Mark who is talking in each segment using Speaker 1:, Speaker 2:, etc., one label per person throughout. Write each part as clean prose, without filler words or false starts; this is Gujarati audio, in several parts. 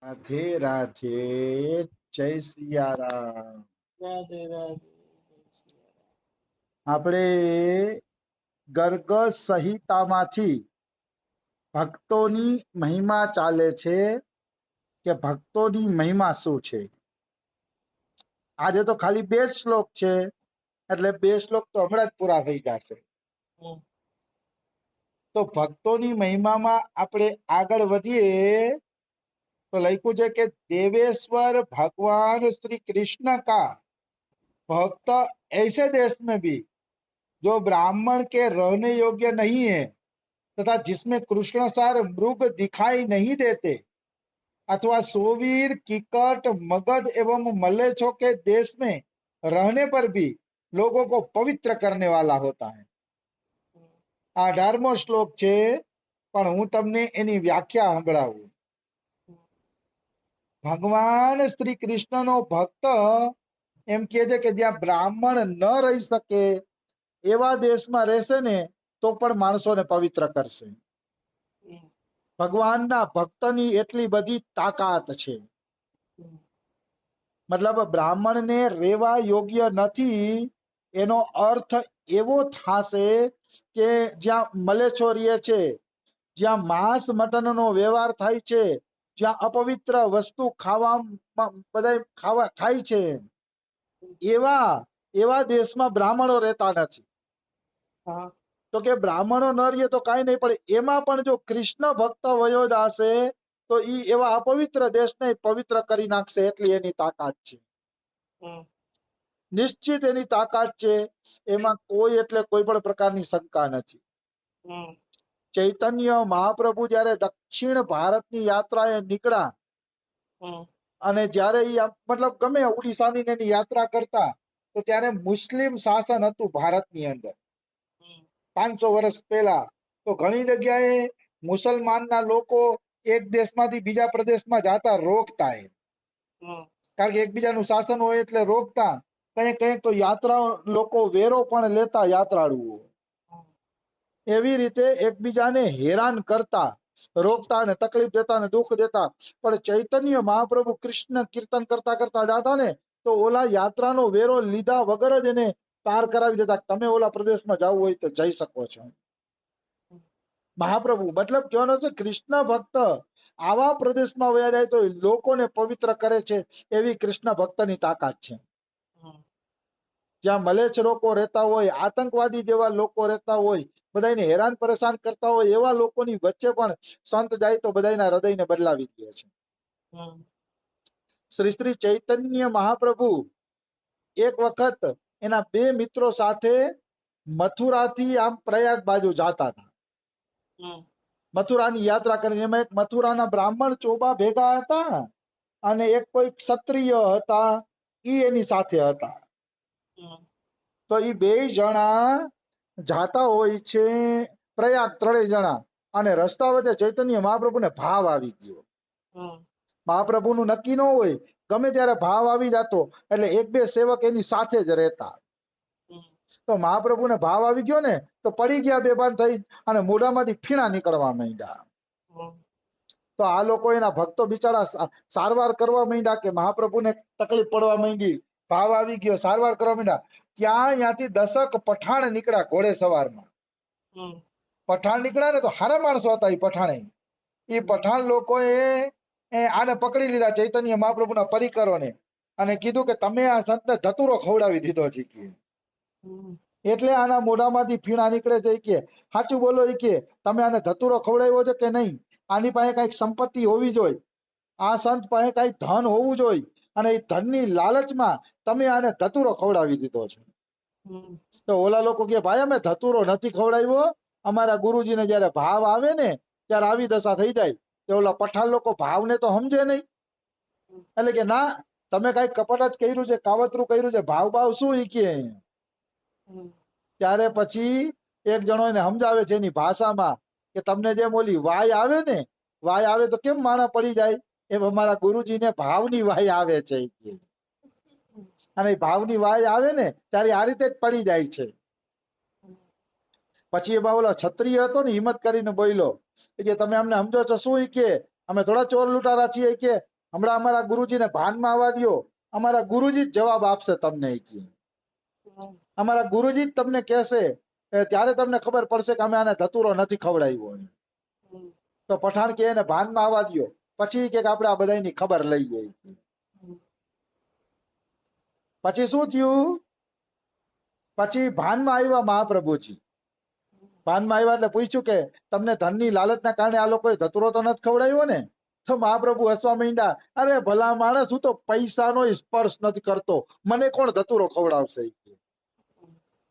Speaker 1: રાધે રાધે. જય સિયારામ.
Speaker 2: રાધે રાધે.
Speaker 1: આપણે ગર્ગ સંહિતામાંથી ભક્તોની મહિમા ચાલે છે કે ભક્તોની મહિમા શું છે. આજે તો ખાલી 2 શ્લોક છે, એટલે 2 શ્લોક તો હમણાં જ પૂરા થઈ જશે. તો ભક્તોની મહિમામાં આપણે આગળ વધીએ તો લખ્યું છે કે देवेश्वर भगवान श्री कृष्ण का भक्त ऐसे देश में भी जो ब्राह्मण के रहने योग्य नहीं है तथा जिसमें कृष्ण सार मृग दिखाई नहीं देते अथवा सोवीर किकट मगध एवं मलेच्छों के देश में रहने पर भी लोगों को पवित्र करने वाला होता है. આ 18મો શ્લોક છે, પણ હું તમને એની વ્યાખ્યા સંભળાવું. ભગવાન શ્રી કૃષ્ણનો ભક્ત એમ કહે છે કે જ્યાં બ્રાહ્મણ ન રહી શકે એવા દેશમાં રહેશે ને તો પણ માણસોને પવિત્ર કરશે. ભગવાનના ભક્તની એટલી બધી તાકાત છે. મતલબ બ્રાહ્મણને રહેવા યોગ્ય નથી એનો અર્થ એવો થશે કે જ્યાં મલેચ્છો રહે છે, જ્યાં માંસ મટનનો વ્યવહાર થાય છે, જ્યાં અપવિત્ર વસ્તુ ખાવામાં બધા ખાય છે, એવા દેશમાં બ્રાહ્મણો રહેતા નથી. તો કે બ્રાહ્મણો ન રહે તો કઈ નહીં, પણ એમાં પણ જો કૃષ્ણ ભક્ત વયો જશે તો ઈ એવા અપવિત્ર દેશને પવિત્ર કરી નાખશે, એટલી એની તાકાત છે. નિશ્ચિત એની તાકાત છે, એમાં કોઈ એટલે કોઈ પણ પ્રકારની શંકા નથી. ચૈતન્ય મહાપ્રભુ જયારે દક્ષિણ ભારતની યાત્રાએ નીકળ્યા અને જયારે મતલબ ગમે ઓડિશાની એની યાત્રા કરતા તો ત્યારે મુસ્લિમ શાસન હતું ભારતની અંદર 500 વર્ષ પહેલા. તો ઘણી જગ્યાએ મુસલમાનના લોકો એક દેશમાંથી બીજા પ્રદેશમાં જતા રોકતા એમ, કારણ કે એકબીજાનું શાસન હોય એટલે રોકતા. કઈ કઈ તો યાત્રા લોકો વેરો પણ લેતા યાત્રાળુઓ. એવી રીતે એકબીજાને હેરાન કરતા, રોકતા અને તકલીફ દેતા અને દુઃખ દેતા. પણ ચૈતન્ય મહાપ્રભુ કૃષ્ણ કીર્તન કરતા કરતા જાતા ને તો ઓલા યાત્રાનો વેરો લીધા વગર જ એને પાર કરાવી દેતા. તમે ઓલા પ્રદેશમાં જવું હોય તો જઈ શકો છો. મહાપ્રભુ મતલબ કહેવાનો છે કૃષ્ણ ભક્ત આવા પ્રદેશમાં વયા જાય તો લોકોને પવિત્ર કરે છે, એવી કૃષ્ણ ભક્તની તાકાત છે. જ્યાં મલેચ્છ લોકો રહેતા હોય, આતંકવાદી જેવા લોકો રહેતા હોય, બધાને હેરાન પરેશાન કરતા હોય, એવા લોકોની વચ્ચે પણ સંત જાય તો બધાના હૃદયને બદલાવી દે છે. શ્રી શ્રી ચૈતન્ય મહાપ્રભુ એક વખત એના 2 મિત્રો સાથે મથુરાથી આમ પ્રયાગ બાજુ જાતા હતા. મથુરાની યાત્રા કરીને એમાં એક મથુરાના બ્રાહ્મણ ચોબા ભેગા હતા અને એક કોઈ ક્ષત્રિય હતા, ઈ એની સાથે હતા. તો ઈ 2 જણા જાતા હોય છે પ્રયાગ, 3 જણા. અને રસ્તા વચ્ચે ચૈતન્ય મહાપ્રભુને ભાવ આવી ગયો. મહાપ્રભુનું નક્કી ન હોય, ગમે ત્યારે ભાવ આવી જતો એટલે 1-2 સેવક એની સાથે જ રહેતા. તો મહાપ્રભુને ભાવ આવી ગયો ને તો પડી ગયા બેભાન થઈ અને મોઢામાંથી ફીણા નીકળવા માંડ્યા. તો આ લોકો એના ભક્તો બિચારા સારવાર કરવા માંડ્યા કે મહાપ્રભુને તકલીફ પડવા માંડી, ભાવ આવી ગયો, સારવાર કરવા માંડ્યા. ત્યાંથી 10 પઠાણ નીકળ્યા ઘોડે સવારમાં. પઠાણ નીકળ્યા ને તો હારા માણસો હતા એ પઠાણે. એ પઠાણ લોકોએ આને પકડી લીધા ચૈતન્ય મહાપ્રભુના પરિકરોને અને કીધું કે તમે આ સંતને ધતુરો ખવડાવી દીધો છે કે એટલે આના મોઢામાંથી ફીણા નીકળે છે કે સાચું બોલો એ કે તમે આને ધતુરો ખવડાવ્યો છે કે નહીં, આની પાસે કઈક સંપત્તિ હોવી જોઈએ, આ સંત પાસે કઈક ધન હોવું જોઈએ અને એ ધનની લાલચમાં તમે આને ધતુરો ખવડાવી દીધો છે. તો ઓલા લોકો કે ભાઈ અમે ધતુરો નથી ખવડાવ્યો, અમારા ગુરુજીને જયારે ભાવ આવે ને ત્યારે આવી દશા થઈ જાય. તો ઓલા પઠાણ લોકો ભાવને તો સમજે નહીં, એટલે કે ના તમે કઈક કપટ જ કર્યું છે, કાવતરું કર્યું છે, ભાવ ભાવ શું ઈ કે. ત્યારે પછી એક જણો એને સમજાવે છે એની ભાષામાં કે તમને જેમ ઓલી વાય આવે ને, વાય આવે તો કેમ માણા પડી જાય, એમ અમારા ગુરુજીને ભાવની વાય આવે છે. અને ભાવની વાય આવે ને ત્યારે આ રીતે જ પડી જાય છે. પછી એમાં ઓલા ક્ષત્રિય હતો ને હિંમત કરીને બોલ્યો કે તમે અમને સમજો છો શું કે અમે થોડા ચોર લૂંટારા છીએ કે હમણાં અમારા ગુરુજીને ભાનમાં આવવા દ્યો, અમારા ગુરુજી જ જવાબ આપશે તમને. અમારા ગુરુજી જ તમને કહેશે, ત્યારે તમને ખબર પડશે કે અમે આને ધતુરો નથી ખવડાવ્યો. તો પઠાણ કે એને ભાનમાં આવવા દ્યો, પછી કે આપણે આ બધાની ખબર લઈએ. પછી શું થયું? પછી ભાનમાં આવ્યા મહાપ્રભુજી. ભાનમાં આવ્યા એટલે પૂછ્યું કે તમને ધનની લાલચના કારણે આ લોકોએ ધતુરો તો નથી ખવડાવ્યો ને? તો મહાપ્રભુ હસવા માંડ્યા, અરે ભલા માણસ, હું તો પૈસાનો સ્પર્શ નથી કરતો, મને કોણ ધતુરો ખવડાવશે?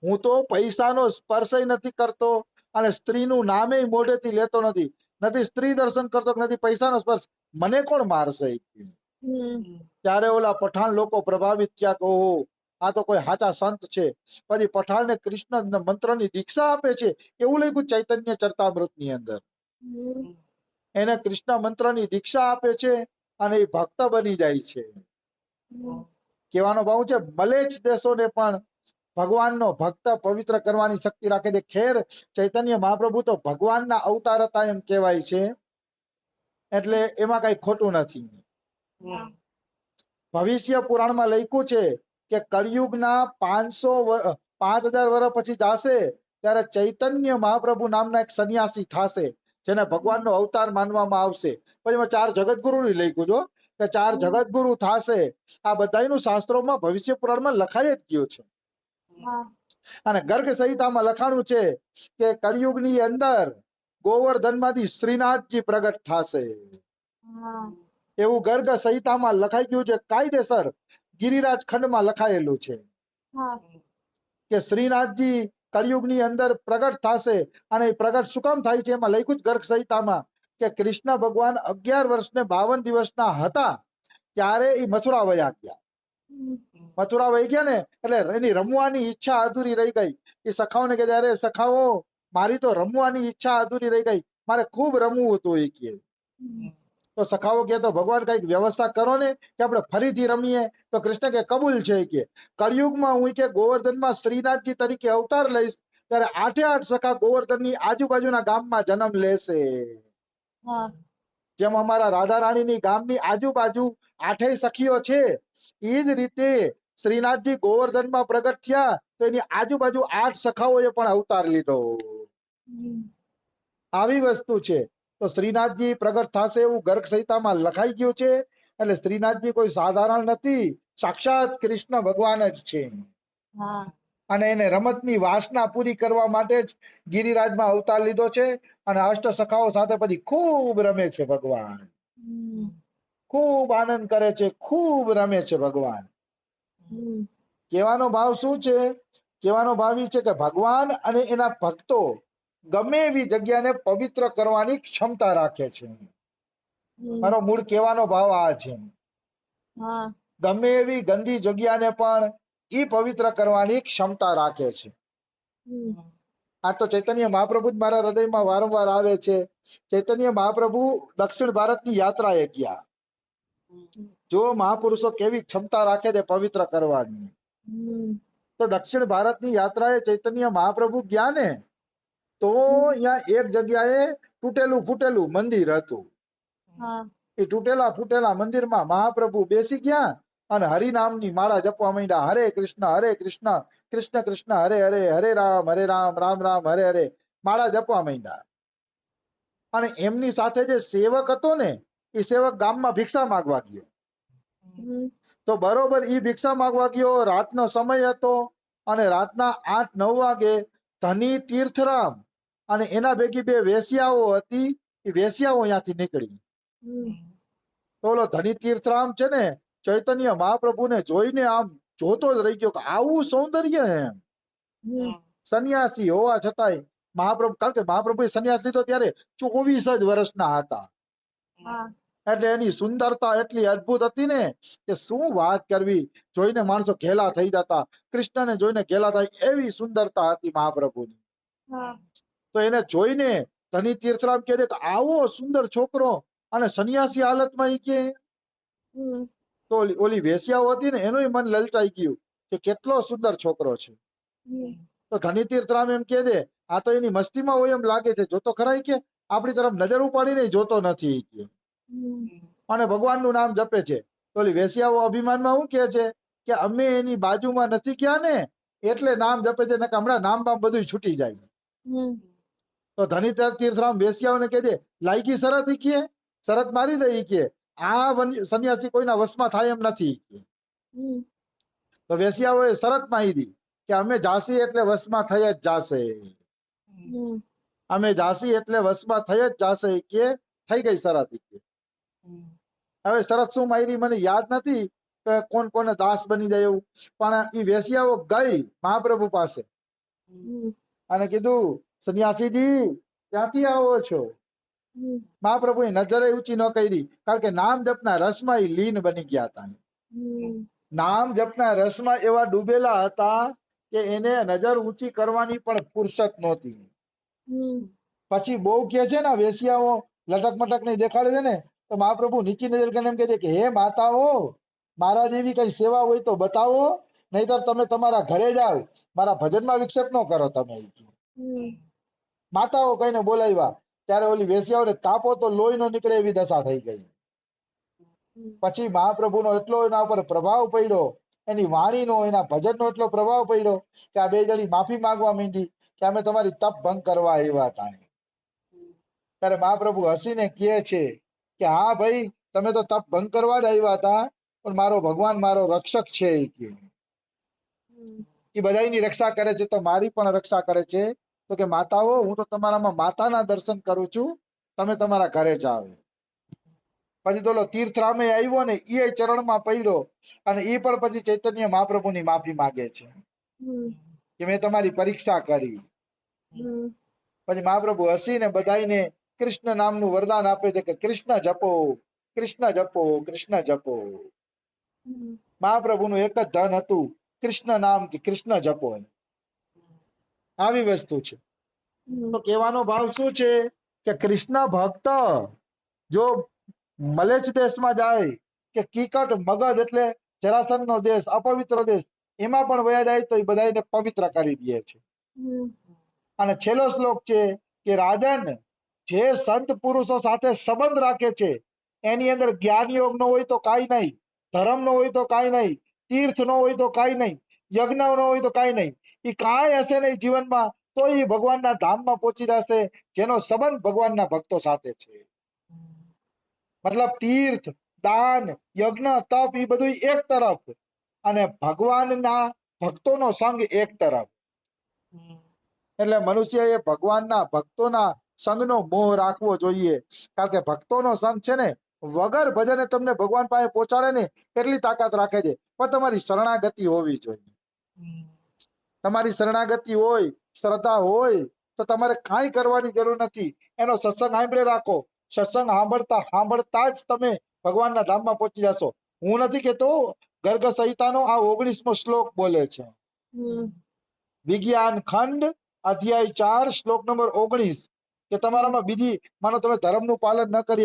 Speaker 1: હું તો પૈસાનો સ્પર્શ નથી કરતો, અને સ્ત્રીનું નામે મોઢેથી લેતો નથી, નથી સ્ત્રી દર્શન કરતો, નથી પૈસાનો સ્પર્શ, મને કોણ મારશે? ત્યારે ઓલા પઠાણ લોકો પ્રભાવિત થયા કે ઓહો, આ તો કોઈ સાચા સંત છે. પછી પઠાણને કૃષ્ણ મંત્રની દીક્ષા આપે છે, એવું લખ્યું ચૈતન્ય ચરિતામૃત ની અંદર. એને કૃષ્ણ મંત્રની દીક્ષા આપે છે અને એ ભક્ત બની જાય છે. કહેવાનો ભાવ છે, મલેચ્છ દેશોને પણ ભગવાનનો ભક્ત પવિત્ર કરવાની શક્તિ રાખે છે. ખેર ચૈતન્ય મહાપ્રભુ તો ભગવાનના અવતાર હતા એમ કહેવાય છે, એટલે એમાં કઈ ખોટું નથી. ભવિષ્ય પુરાણમાં લખ્યું છે કે કળિયુગના 5000 વર્ષ પછી જાશે ત્યારે ચૈતન્ય મહાપ્રભુ નામના એક સંન્યાસી થાશે, જેને ભગવાનનો અવતાર માનવામાં આવશે. પછી એમાં 4 જગતગુરુ ની લખ્યું જો કે 4 જગતગુરુ થાશે. આ બધાયનું શાસ્ત્રોમાં ભવિષ્ય પુરાણમાં લખાઈ જ ગયું છે. અને ગર્ગ સંહિતામાં લખાણું છે કે કળિયુગની અંદર ગોવર્ધનમાંથી શ્રીનાથજી પ્રગટ થાશે. એવું ગર્ગ સંહિતામાં લખાઈ ગયું છે, કાયદેસર ગિરિરાજ ખંડમાં લખાયેલું છે કે શ્રીનાથજી કળિયુગની અંદર પ્રગટ થશે. અને એ પ્રગટ શું કામ થાય છે એમાં લખ્યું જ ગર્ગ સંહિતામાં કે કૃષ્ણ ભગવાન 11 વર્ષ ને 52 દિવસના હતા ત્યારે એ મથુરા વયા ગયા. મથુરા વહી ગયા ને એટલે એની રમવાની ઈચ્છા અધૂરી રહી ગઈ. એ સખાઓને કહે, અરે સખાઓ, મારી તો રમવાની ઈચ્છા અધૂરી રહી ગઈ, મારે ખૂબ રમવું હતું. એ કહે તો સખાઓ કે તો ભગવાન કઈક વ્યવસ્થા કરો ને કે આપણે ફરીથી રમીએ. તો કૃષ્ણ કે કબૂલ છે. કે કળિયુગમાં હું કે ગોવર્ધનમાં શ્રીનાથજી તરીકે અવતાર લઈશ ત્યારે 8 સખા ગોવર્ધનની આજુબાજુના ગામમાં જન્મ લેશે. જેમ અમારા રાધા રાણીની ગામની આજુબાજુ 8 સખીઓ છે, એ જ રીતે શ્રીનાથજી ગોવર્ધનમાં પ્રગટ થયા તો એની આજુબાજુ 8 સખાઓએ પણ અવતાર લીધો. આવી વસ્તુ છે. તો શ્રીનાથજી પ્રગટ થશે એવું ગર્ગ સંહિતામાં લખાઈ ગયું છે. એટલે શ્રીનાથજી કોઈ સાધારણ નથી, સાક્ષાત કૃષ્ણ ભગવાન જ છે. અને એને રમતની વાસના પૂરી કરવા માટે જ ગિરિરાજમાં અવતાર લીધો છે. અને અષ્ટ સખાઓ સાથે પછી ખૂબ રમે છે ભગવાન, ખૂબ આનંદ કરે છે, ખૂબ રમે છે ભગવાન. કહેવાનો ભાવ શું છે? કહેવાનો ભાવ એ છે કે ભગવાન અને એના ભક્તો ગમે એવી જગ્યાને પવિત્ર કરવાની ક્ષમતા રાખે છે. મારો મૂળ કહેવાનો ભાવ આ છે. ગમે એવી ગંદી જગ્યાને પણ ઈ પવિત્ર કરવાની ક્ષમતા રાખે છે. આ તો ચૈતન્ય મહાપ્રભુ જ મારા હૃદયમાં વારંવાર આવે છે. ચૈતન્ય મહાપ્રભુ દક્ષિણ ભારતની યાત્રાએ ગયા. જો મહાપુરુષો કેવી ક્ષમતા રાખે છે પવિત્ર કરવાની. તો દક્ષિણ ભારતની યાત્રાએ ચૈતન્ય મહાપ્રભુ ગયા ને તો અહીંયા એક જગ્યાએ તૂટેલું ફૂટેલું મંદિર હતું. એ તૂટેલા ફૂટેલા મંદિરમાં મહાપ્રભુ બેસી ગયા અને હરિનામની માળા જપવા માંડ્યા. હરે કૃષ્ણ કૃષ્ણ કૃષ્ણ હરે હરે, હરે રામ રામ રામ હરે હરે, માળા જપવા માંડ્યા. અને એમની સાથે જે સેવક હતો ને એ સેવક ગામમાં ભિક્ષા માંગવા ગયો. તો બરોબર ઈ ભિક્ષા માંગવા ગયો, રાતનો સમય હતો અને રાતના 8-9 વાગે ધની તીર્થરામ અને એના ભેગી 2 વેશ્યાઓ હતી, એ વેશ્યાઓ અહીંયાથી નીકળી. તો ઓલો ધની તીર્થરામ છે ને ચૈતન્ય મહાપ્રભુને જોઈને આમ જોતો જ રહી ગયો કે આવું સૌંદર્ય એમ. સંન્યાસી હોવા છતાંય મહાપ્રભુ, કારણ કે મહાપ્રભુએ સંન્યાસ લીધો ત્યારે 24 જ વર્ષના હતા. એટલે એની સુંદરતા એટલી અદ્ભુત હતી ને કે શું વાત કરવી. જોઈને માણસો ઘેલા થઈ જતા, કૃષ્ણને જોઈને ઘેલા થાય એવી સુંદરતા હતી મહાપ્રભુની. તો એને જોઈને ધની તીર્થરામ કહે કે આવો સુંદર છોકરો અને સંન્યાસી હાલતમાં ઈ કે. તો ઓલી વેશ્યાઓ હતી ને એનું મન લલચાઈ ગયું કે કેટલો સુંદર છોકરો છે. તો ધની તીર્થરામ એમ કહે છે આ તો એની મસ્તીમાં હોય એમ લાગે છે, જોતો ખરા કે આપણી તરફ નજર ઉપાડીને જોતો નથી કે. અને ભગવાનનું નામ જપે છે. તો ઓલી વેશ્યાઓ અભિમાનમાં શું કહે છે કે અમે એની બાજુમાં નથી ગયા ને એટલે નામ જપે છે, નકર હમણાં નામ બામ બધું છૂટી જાય. તો ધની તીર્થરામ વેશ્યાઓને કહે છે લાયકી શરત ઈ કે શરત મારી દે ઈ કે આ સંન્યાસી કોઈના વશમાં થાય એમ નથી. તો વેશ્યાઓએ શરત માંગી કે અમે જાસી એટલે વશમાં થઈ જ જાશે, અમે જાસી એટલે વશમાં થઈ જ જાશે કે થઈ ગઈ શરત. હવે શરત શું મારી મને યાદ નથી કે કોણ કોને દાસ બની જાય એવું, પણ એ વેશ્યાઓ ગઈ મહાપ્રભુ પાસે અને કીધું સંન્યાસીજી ક્યાંથી આવો છો? મહાપ્રભુએ નજરે ઊંચી ન કરી, કારણ કે નામ જપના રસમાં એ લીન બની ગયા હતા. નામ જપના રસમાં એવા ડૂબેલા હતા કે એને નજર ઊંચી કરવાની પણ ફુરસત નહોતી. પછી બહુ કે છે ને વેશ્યાઓ લટક મટક નહીં દેખાડે છે ને, તો મહાપ્રભુ નીચી નજર કરીને એમ કહે છે કે હે માતાઓ, મારા જેવી કઈ સેવા હોય તો બતાવો, નહીતર તમે તમારા ઘરે જાઓ, મારા ભજનમાં વિક્ષેપ ન કરો તમે. માતાઓ કહીને બોલાવ્યા ત્યારે ઓલી વેશ્યાઓને તાપો તો લોહી નો નીકળે એવી દશા થઈ ગઈ. પછી મહાપ્રભુનો એટલો એના ઉપર પ્રભાવ પડ્યો, એની વાણીનો એના ભજનનો એટલો પ્રભાવ પડ્યો કે આ બે જણી માફી માંગવા માંડી કે અમે તમારી તપ ભંગ કરવા આવ્યા હતા. ત્યારે મહાપ્રભુ હસીને કહે છે કે હા ભાઈ, તમે તો તપ ભંગ કરવા જ આવ્યા હતા, પણ મારો ભગવાન મારો રક્ષક છે. એ બધાની રક્ષા કરે છે, તો મારી પણ રક્ષા કરે છે. તો કે માતાઓ, હું તો તમારામાં માતાના દર્શન કરું છું, તમે તમારા ઘરે જાઓ. પછી તો તીર્થરામે આવ્યો ને એ ચરણમાં પડ્યો અને એ પણ પછી ચૈતન્ય મહાપ્રભુની માફી માંગે છે કે મેં તમારી પરીક્ષા કરી. પછી મહાપ્રભુ હસીને બધાને કૃષ્ણ નામનું વરદાન આપે છે કે કૃષ્ણ જપો, કૃષ્ણ જપો, કૃષ્ણ જપો. મહાપ્રભુનું એક જ ધન હતું, કૃષ્ણ નામ કે કૃષ્ણ જપો. આવી વસ્તુ છે. તો કહેવાનો ભાવ શું છે કે કૃષ્ણ ભક્ત જો મલેચ્છ દેશમાં જાય કે કીકટ મગધ એટલે જરાસંઘનો દેશ, અપવિત્ર દેશ, એમાં પણ વયા જાય તો એ બધાને પવિત્ર કરી દે છે. અને છેલ્લો શ્લોક છે કે રાજન, જે સંત પુરુષો સાથે સંબંધ રાખે છે એની અંદર જ્ઞાન યોગ ન હોય તો કાંઈ નહીં, ધર્મ નો હોય તો કાંઈ નહીં, તીર્થ નો હોય તો કાંઈ નહીં, યજ્ઞ નો હોય તો કાંઈ નહીં, એ કાંઈ હશે નહીં જીવનમાં તો એ ભગવાનના ધામમાં પહોંચી જશે, જેનો સંબંધ ભગવાનના ભક્તો સાથે છે. મતલબ તીર્થ, દાન, યજ્ઞ, તપ એ બધું એક તરફ અને ભગવાનના ભક્તોનો સંગ એક તરફ. એટલે મનુષ્યએ ભગવાનના ભક્તોના સંગનો મોહ રાખવો જોઈએ, કારણ કે ભક્તોનો સંગ છે ને વગર ભજને તમને ભગવાન પાસે પહોંચાડે ને એટલી તાકાત રાખે છે, પણ તમારી શરણાગતિ હોવી જોઈએ. તમારી શરણાગતિ હોય, શ્રદ્ધા હોય તો તમારે કાંઈ કરવાની જરૂર નથી. એનો સત્સંગ સાંભળે રાખો, સત્સંગ સાંભળતા સાંભળતા જ તમે ભગવાનના ધામમાં પહોંચી જશો. હું નથી કેતો, ગર્ગ સંહિતાનો આ 19મો શ્લોક બોલે છે. વિજ્ઞાન ખંડ અધ્યાય 4 શ્લોક નંબર 19 કે તમારામાં બીજી માનો તમે ધર્મનું પાલન ન કરી